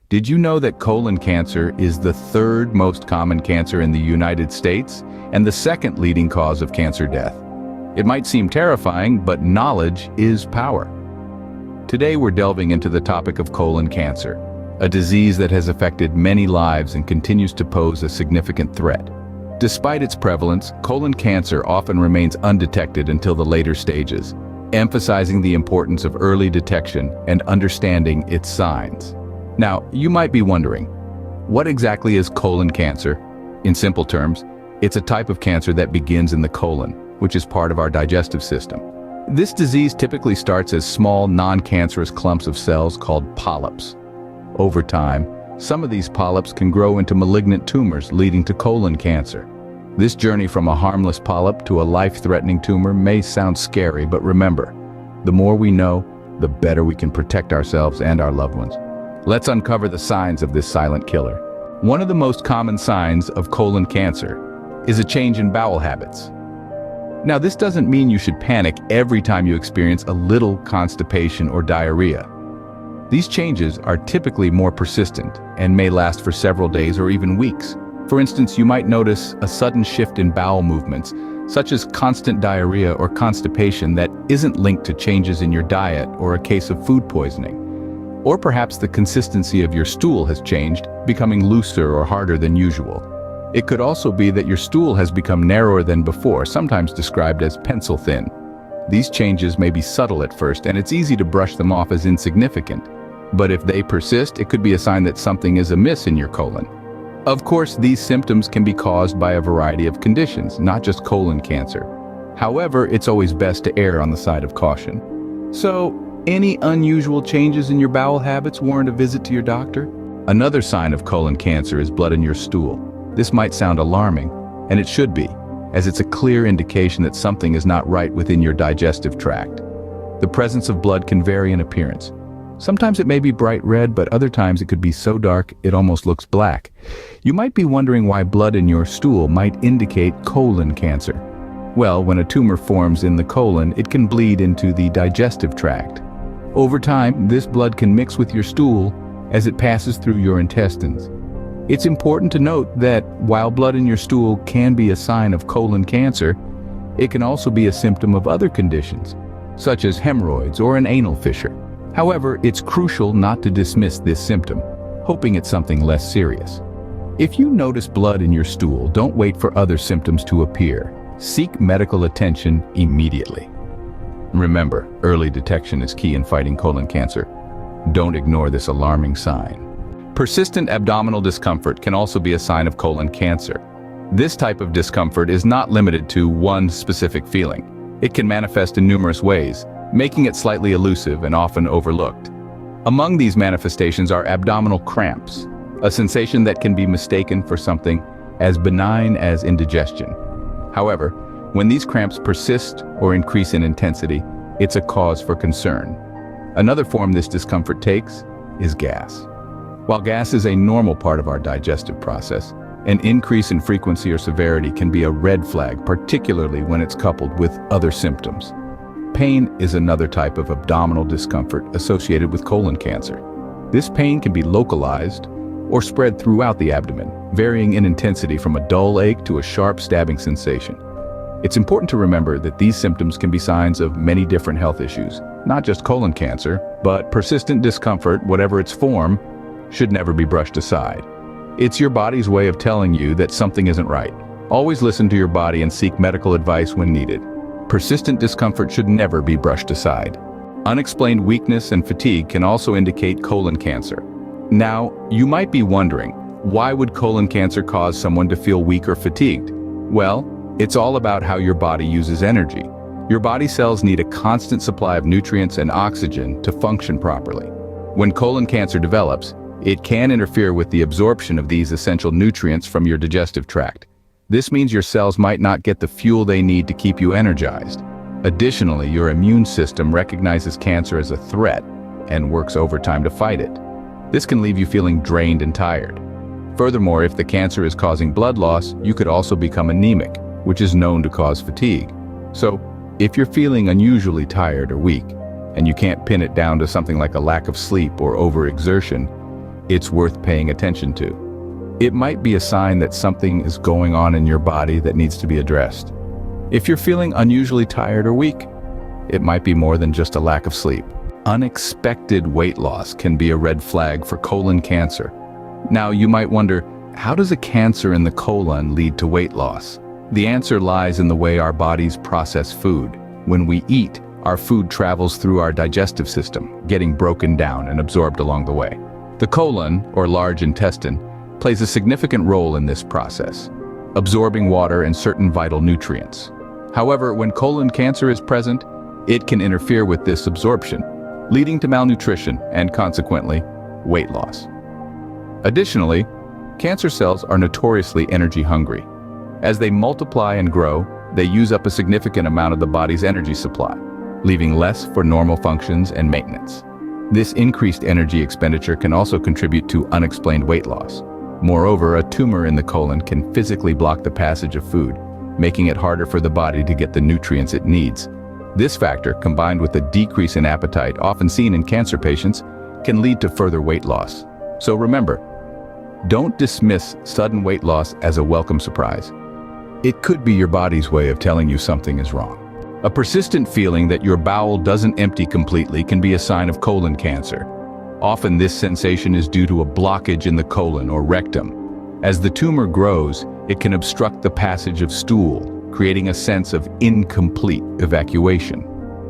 Did you know that colon cancer is the third most common cancer in the United States and the second leading cause of cancer death? It might seem terrifying, but knowledge is power. Today we're delving into the topic of colon cancer, a disease that has affected many lives and continues to pose a significant threat. Despite its prevalence, colon cancer often remains undetected until the later stages, emphasizing the importance of early detection and understanding its signs. Now, you might be wondering, what exactly is colon cancer? In simple terms, it's a type of cancer that begins in the colon, which is part of our digestive system. This disease typically starts as small, non-cancerous clumps of cells called polyps. Over time, some of these polyps can grow into malignant tumors, leading to colon cancer. This journey from a harmless polyp to a life-threatening tumor may sound scary, but remember, the more we know, the better we can protect ourselves and our loved ones. Let's uncover the signs of this silent killer. One of the most common signs of colon cancer is a change in bowel habits. Now, this doesn't mean you should panic every time you experience a little constipation or diarrhea. These changes are typically more persistent and may last for several days or even weeks. For instance, you might notice a sudden shift in bowel movements, such as constant diarrhea or constipation that isn't linked to changes in your diet or a case of food poisoning. Or perhaps the consistency of your stool has changed, becoming looser or harder than usual. It could also be that your stool has become narrower than before, sometimes described as pencil thin. These changes may be subtle at first, and it's easy to brush them off as insignificant. But if they persist, it could be a sign that something is amiss in your colon. Of course, these symptoms can be caused by a variety of conditions, not just colon cancer. However, it's always best to err on the side of caution. So, any unusual changes in your bowel habits warrant a visit to your doctor? Another sign of colon cancer is blood in your stool. This might sound alarming, and it should be, as it's a clear indication that something is not right within your digestive tract. The presence of blood can vary in appearance. Sometimes it may be bright red, but other times it could be so dark it almost looks black. You might be wondering why blood in your stool might indicate colon cancer. Well, when a tumor forms in the colon, it can bleed into the digestive tract. Over time, this blood can mix with your stool as it passes through your intestines. It's important to note that while blood in your stool can be a sign of colon cancer, it can also be a symptom of other conditions, such as hemorrhoids or an anal fissure. However, it's crucial not to dismiss this symptom, hoping it's something less serious. If you notice blood in your stool, don't wait for other symptoms to appear. Seek medical attention immediately. Remember, early detection is key in fighting colon cancer. Don't ignore this alarming sign. Persistent abdominal discomfort can also be a sign of colon cancer. This type of discomfort is not limited to one specific feeling. It can manifest in numerous ways, making it slightly elusive and often overlooked. Among these manifestations are abdominal cramps, a sensation that can be mistaken for something as benign as indigestion. However, when these cramps persist or increase in intensity, it's a cause for concern. Another form this discomfort takes is gas. While gas is a normal part of our digestive process, an increase in frequency or severity can be a red flag, particularly when it's coupled with other symptoms. Pain is another type of abdominal discomfort associated with colon cancer. This pain can be localized or spread throughout the abdomen, varying in intensity from a dull ache to a sharp stabbing sensation. It's important to remember that these symptoms can be signs of many different health issues, not just colon cancer, but persistent discomfort, whatever its form, should never be brushed aside. It's your body's way of telling you that something isn't right. Always listen to your body and seek medical advice when needed. Persistent discomfort should never be brushed aside. Unexplained weakness and fatigue can also indicate colon cancer. Now, you might be wondering, why would colon cancer cause someone to feel weak or fatigued? Well, it's all about how your body uses energy. Your body cells need a constant supply of nutrients and oxygen to function properly. When colon cancer develops, it can interfere with the absorption of these essential nutrients from your digestive tract. This means your cells might not get the fuel they need to keep you energized. Additionally, your immune system recognizes cancer as a threat and works overtime to fight it. This can leave you feeling drained and tired. Furthermore, if the cancer is causing blood loss, you could also become anemic, which is known to cause fatigue. So, if you're feeling unusually tired or weak, and you can't pin it down to something like a lack of sleep or overexertion, it's worth paying attention to. It might be a sign that something is going on in your body that needs to be addressed. If you're feeling unusually tired or weak, it might be more than just a lack of sleep. Unexpected weight loss can be a red flag for colon cancer. Now, you might wonder, how does a cancer in the colon lead to weight loss? The answer lies in the way our bodies process food. When we eat, our food travels through our digestive system, getting broken down and absorbed along the way. The colon, or large intestine, plays a significant role in this process, absorbing water and certain vital nutrients. However, when colon cancer is present, it can interfere with this absorption, leading to malnutrition and, consequently, weight loss. Additionally, cancer cells are notoriously energy hungry. As they multiply and grow, they use up a significant amount of the body's energy supply, leaving less for normal functions and maintenance. This increased energy expenditure can also contribute to unexplained weight loss. Moreover, a tumor in the colon can physically block the passage of food, making it harder for the body to get the nutrients it needs. This factor, combined with a decrease in appetite often seen in cancer patients, can lead to further weight loss. So remember, don't dismiss sudden weight loss as a welcome surprise. It could be your body's way of telling you something is wrong. A persistent feeling that your bowel doesn't empty completely can be a sign of colon cancer. Often this sensation is due to a blockage in the colon or rectum. As the tumor grows, it can obstruct the passage of stool, creating a sense of incomplete evacuation.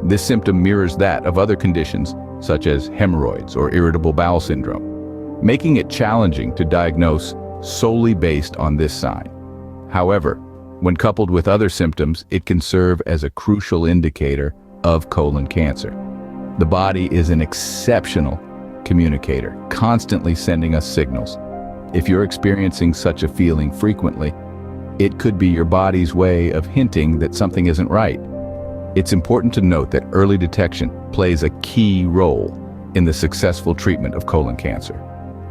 This symptom mirrors that of other conditions, such as hemorrhoids or irritable bowel syndrome, making it challenging to diagnose solely based on this sign. However, when coupled with other symptoms, it can serve as a crucial indicator of colon cancer. The body is an exceptional communicator, constantly sending us signals. If you're experiencing such a feeling frequently, it could be your body's way of hinting that something isn't right. It's important to note that early detection plays a key role in the successful treatment of colon cancer.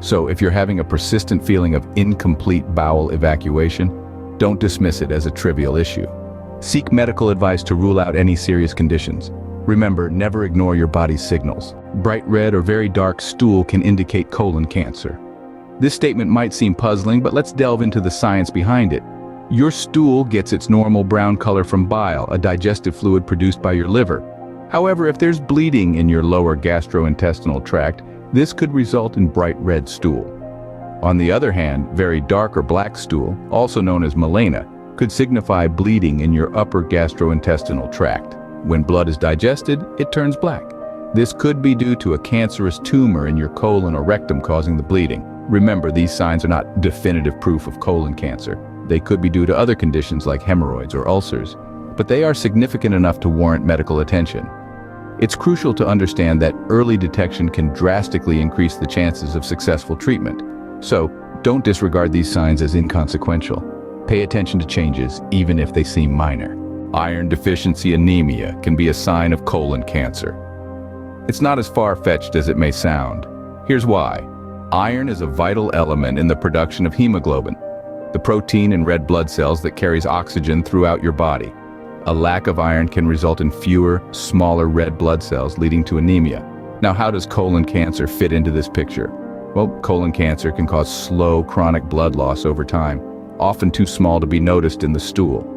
So if you're having a persistent feeling of incomplete bowel evacuation, don't dismiss it as a trivial issue. Seek medical advice to rule out any serious conditions. Remember, never ignore your body's signals. Bright red or very dark stool can indicate colon cancer. This statement might seem puzzling, but let's delve into the science behind it. Your stool gets its normal brown color from bile, a digestive fluid produced by your liver. However, if there's bleeding in your lower gastrointestinal tract, this could result in bright red stool. On the other hand, very dark or black stool, also known as melena, could signify bleeding in your upper gastrointestinal tract. When blood is digested, it turns black. This could be due to a cancerous tumor in your colon or rectum causing the bleeding. Remember, these signs are not definitive proof of colon cancer. They could be due to other conditions like hemorrhoids or ulcers, but they are significant enough to warrant medical attention. It's crucial to understand that early detection can drastically increase the chances of successful treatment. So, don't disregard these signs as inconsequential. Pay attention to changes, even if they seem minor. Iron deficiency anemia can be a sign of colon cancer. It's not as far-fetched as it may sound. Here's why. Iron is a vital element in the production of hemoglobin, the protein in red blood cells that carries oxygen throughout your body. A lack of iron can result in fewer, smaller red blood cells, leading to anemia. Now, how does colon cancer fit into this picture? Well, colon cancer can cause slow, chronic blood loss over time, often too small to be noticed in the stool.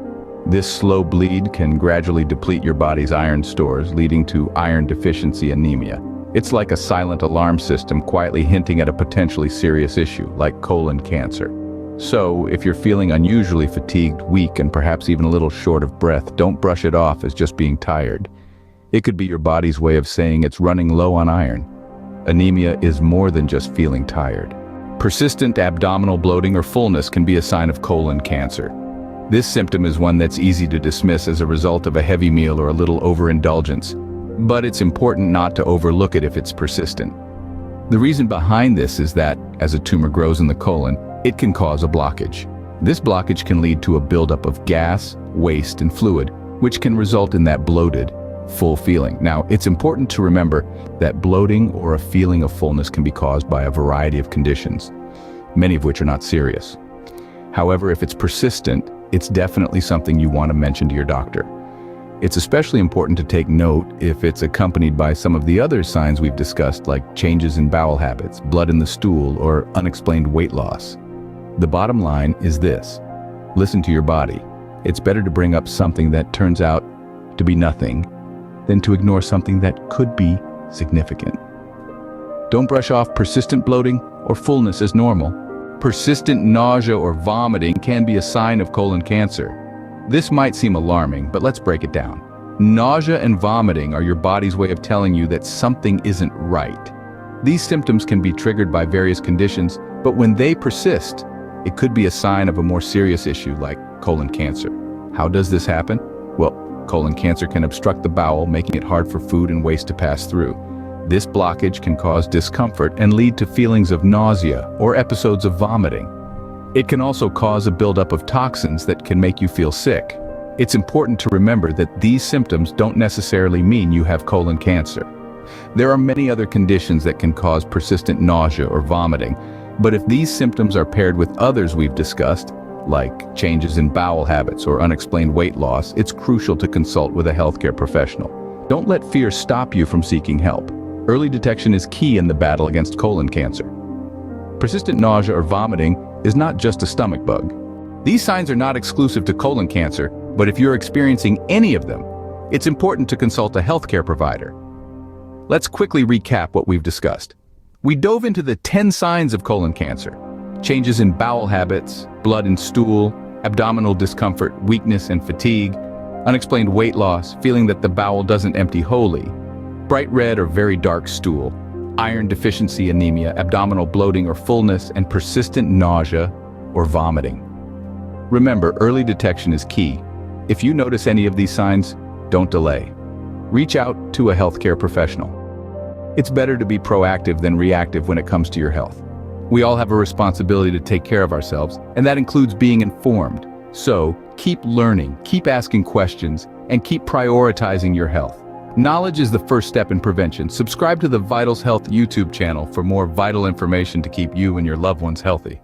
This slow bleed can gradually deplete your body's iron stores, leading to iron deficiency anemia. It's like a silent alarm system quietly hinting at a potentially serious issue, like colon cancer. So, if you're feeling unusually fatigued, weak, and perhaps even a little short of breath, don't brush it off as just being tired. It could be your body's way of saying it's running low on iron. Anemia is more than just feeling tired. Persistent abdominal bloating or fullness can be a sign of colon cancer. This symptom is one that's easy to dismiss as a result of a heavy meal or a little overindulgence, but it's important not to overlook it if it's persistent. The reason behind this is that, as a tumor grows in the colon, it can cause a blockage. This blockage can lead to a buildup of gas, waste, and fluid, which can result in that bloated, full feeling. Now, it's important to remember that bloating or a feeling of fullness can be caused by a variety of conditions, many of which are not serious. However, if it's persistent, it's definitely something you want to mention to your doctor. It's especially important to take note if it's accompanied by some of the other signs we've discussed, like changes in bowel habits, blood in the stool, or unexplained weight loss. The bottom line is this: listen to your body. It's better to bring up something that turns out to be nothing than to ignore something that could be significant. Don't brush off persistent bloating or fullness as normal. Persistent nausea or vomiting can be a sign of colon cancer. This might seem alarming, but let's break it down. Nausea and vomiting are your body's way of telling you that something isn't right. These symptoms can be triggered by various conditions, but when they persist, it could be a sign of a more serious issue like colon cancer. How does this happen? Well, colon cancer can obstruct the bowel, making it hard for food and waste to pass through. This blockage can cause discomfort and lead to feelings of nausea or episodes of vomiting. It can also cause a buildup of toxins that can make you feel sick. It's important to remember that these symptoms don't necessarily mean you have colon cancer. There are many other conditions that can cause persistent nausea or vomiting, but if these symptoms are paired with others we've discussed, like changes in bowel habits or unexplained weight loss, it's crucial to consult with a healthcare professional. Don't let fear stop you from seeking help. Early detection is key in the battle against colon cancer. Persistent nausea or vomiting is not just a stomach bug. These signs are not exclusive to colon cancer, but if you're experiencing any of them, it's important to consult a healthcare provider. Let's quickly recap what we've discussed. We dove into the 10 signs of colon cancer: changes in bowel habits, blood in stool, abdominal discomfort, weakness and fatigue, unexplained weight loss, feeling that the bowel doesn't empty wholly, bright red or very dark stool, iron deficiency anemia, abdominal bloating or fullness, and persistent nausea or vomiting. Remember, early detection is key. If you notice any of these signs, don't delay. Reach out to a healthcare professional. It's better to be proactive than reactive when it comes to your health. We all have a responsibility to take care of ourselves, and that includes being informed. So, keep learning, keep asking questions, and keep prioritizing your health. Knowledge is the first step in prevention. Subscribe to the Vitals Health YouTube channel for more vital information to keep you and your loved ones healthy.